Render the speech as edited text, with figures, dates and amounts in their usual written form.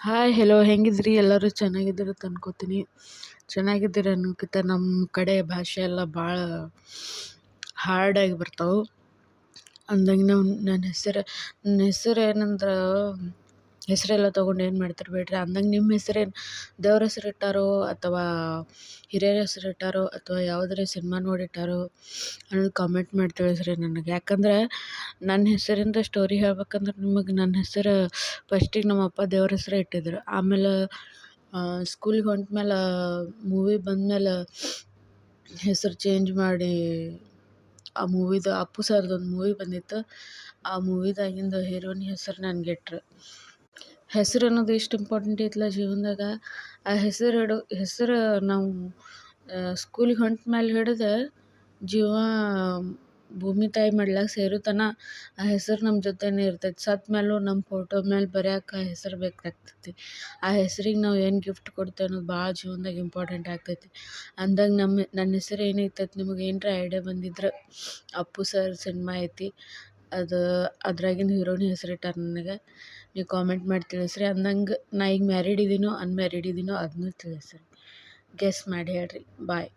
Hi hello ಹೆಂಗಿದ್ರಿ ಎಲ್ಲರೂ ಚೆನ್ನಾಗಿದ್ದೀರ ಅಂತ ಅನ್ಕೋತೀನಿ. ಚೆನ್ನಾಗಿದ್ದೀರ ಅನ್ನೋಕ್ಕಿಂತ ನಮ್ಮ ಕಡೆ ಭಾಷೆ ಎಲ್ಲ ಭಾಳ ಹಾರ್ಡಾಗಿ ಬರ್ತಾವೆ. ಅಂದಂಗೆ ನನ್ನ ಹೆಸರು ಏನಂದ್ರೆ ಹೆಸರೆಲ್ಲ ತೊಗೊಂಡು ಏನು ಮಾಡ್ತಾರೆ ಬಿಡ್ರಿ. ಅಂದಂಗೆ ನಿಮ್ಮ ಹೆಸರೇನು ದೇವ್ರ ಹೆಸರು ಇಟ್ಟಾರೋ ಅಥವಾ ಹಿರಿಯರ ಹೆಸರು ಇಟ್ಟಾರೋ ಅಥವಾ ಯಾವುದರ ಸಿನಿಮಾ ನೋಡಿಟ್ಟಾರೋ ಅನ್ನೋದು ಕಾಮೆಂಟ್ ಮಾಡಿ ತಿಳಿಸ್ರಿ ನನಗೆ. ಯಾಕಂದ್ರೆ ನನ್ನ ಹೆಸರಿಂದ ಸ್ಟೋರಿ ಹೇಳ್ಬೇಕಂದ್ರೆ ನಿಮಗೆ ನನ್ನ ಹೆಸರು ಫಸ್ಟಿಗೆ ನಮ್ಮ ಅಪ್ಪ ದೇವ್ರ ಹೆಸರೇ ಇಟ್ಟಿದ್ರು. ಆಮೇಲೆ ಸ್ಕೂಲಿಗೆ ಹೊಂಟ್ಮೇಲೆ ಮೂವಿ ಬಂದಮೇಲೆ ಹೆಸರು ಚೇಂಜ್ ಮಾಡಿ ಆ ಮೂವಿದು ಅಪ್ಪು ಸರ್ದೊಂದು ಮೂವಿ ಬಂದಿತ್ತು. ಆ ಮೂವಿದಾಗಿಂದು ಹೀರೋಯಿನ್ ಹೆಸರು ನನಗಿಟ್ರು. ಹೆಸರು ಅನ್ನೋದು ಎಷ್ಟು ಇಂಪಾರ್ಟೆಂಟ್ ಐತಲ್ಲ ಜೀವನದಾಗ. ಆ ಹೆಸರು ನಾವು ಸ್ಕೂಲಿಗೆ ಹೊಂಟ ಮೇಲೆ ಹಿಡಿದು ಜೀವ ಭೂಮಿ ತಾಯಿ ಮಡ್ಲಾಗ ಸೇರೋ ತನಕ ಆ ಹೆಸರು ನಮ್ಮ ಜೊತೆನೇ ಇರ್ತೈತಿ. ಸತ್ತ ಮೇಲೂ ನಮ್ಮ ಫೋಟೋ ಮೇಲೆ ಬರೆಯೋಕೆ ಆ ಹೆಸರು ಬೇಕಾಗ್ತೈತಿ. ಆ ಹೆಸ್ರಿಗೆ ನಾವು ಏನು ಗಿಫ್ಟ್ ಕೊಡ್ತೇವೆ ಅನ್ನೋದು ಭಾಳ ಜೀವನದಾಗ ಇಂಪಾರ್ಟೆಂಟ್ ಆಗ್ತೈತಿ. ಅಂದಂಗೆ ನನ್ನ ಹೆಸರು ಏನೈತೈತಿ ನಿಮಗೆ ಏನರ ಐಡಿಯಾ ಬಂದಿದ್ರೆ ಅಪ್ಪು ಸರ್ ಸಿನಿಮಾ ಐತಿ, ಅದ್ರಾಗಿನ ಹೀರೋಯಿನ್ ಹೆಸರು ಇಟ್ಟಾರ ನನಗೆ. ನೀವು ಕಾಮೆಂಟ್ ಮಾಡಿ ತಿಳಿಸ್ರಿ. ಅಂದಂಗೆ ನಾ ಈಗ ಮ್ಯಾರಿಡ್ ಇದೀನೋ ಅನ್ಮ್ಯಾರಿಡ್ ಇದೀನೋ ಅದನ್ನೂ ತಿಳಿಸ್ರಿ. ಗೆಸ್ ಮಾಡಿ ಹೇಳ್ರಿ. ಬಾಯ್.